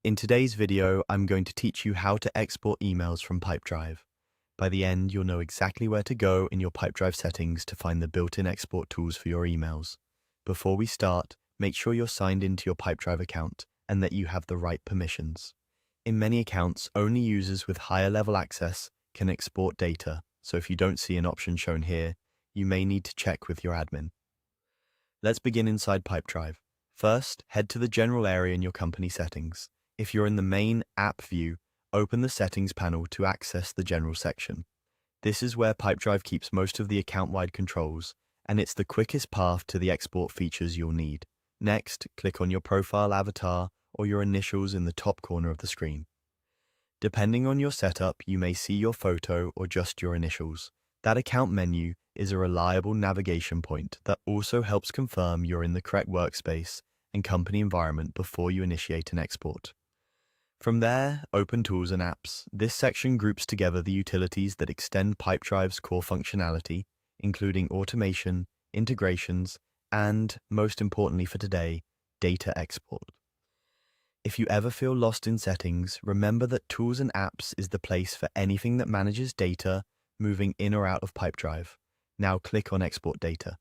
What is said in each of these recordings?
In today's video, I'm going to teach you how to export emails from Pipedrive. By the end, you'll know exactly where to go in your Pipedrive settings to find the built-in export tools for your emails. Before we start, make sure you're signed into your Pipedrive account and that you have the right permissions. In many accounts, only users with higher level access can export data, so if you don't see an option shown here, you may need to check with your admin. Let's begin inside Pipedrive. First, head to the general area in your company settings. If you're in the main app view, open the settings panel to access the general section. This is where Pipedrive keeps most of the account-wide controls, and it's the quickest path to the export features you'll need. Next, click on your profile avatar or your initials in the top corner of the screen. Depending on your setup, you may see your photo or just your initials. That account menu is a reliable navigation point that also helps confirm you're in the correct workspace and company environment before you initiate an export. From there, open Tools and Apps. This section groups together the utilities that extend Pipedrive's core functionality, including automation, integrations, and, most importantly for today, data export. If you ever feel lost in settings, remember that Tools and Apps is the place for anything that manages data moving in or out of Pipedrive. Now click on Export Data.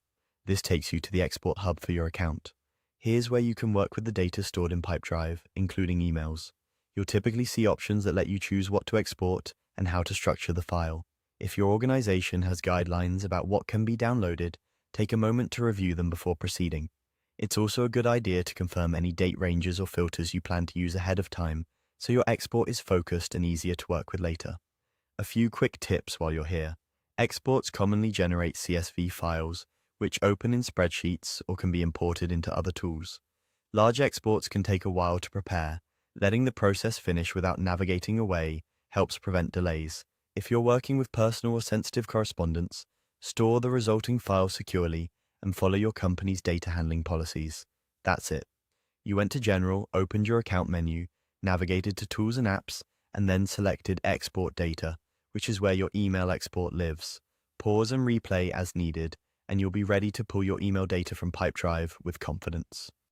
This takes you to the export hub for your account. Here's where you can work with the data stored in Pipedrive, including emails. You'll typically see options that let you choose what to export and how to structure the file. If your organization has guidelines about what can be downloaded, take a moment to review them before proceeding. It's also a good idea to confirm any date ranges or filters you plan to use ahead of time, so your export is focused and easier to work with later. A few quick tips while you're here. Exports commonly generate CSV files, which open in spreadsheets or can be imported into other tools. Large exports can take a while to prepare. Letting the process finish without navigating away helps prevent delays. If you're working with personal or sensitive correspondence, store the resulting file securely and follow your company's data handling policies. That's it. You went to General, opened your account menu, navigated to Tools and Apps, and then selected Export Data, which is where your email export lives. Pause and replay as needed, and you'll be ready to pull your email data from Pipedrive with confidence.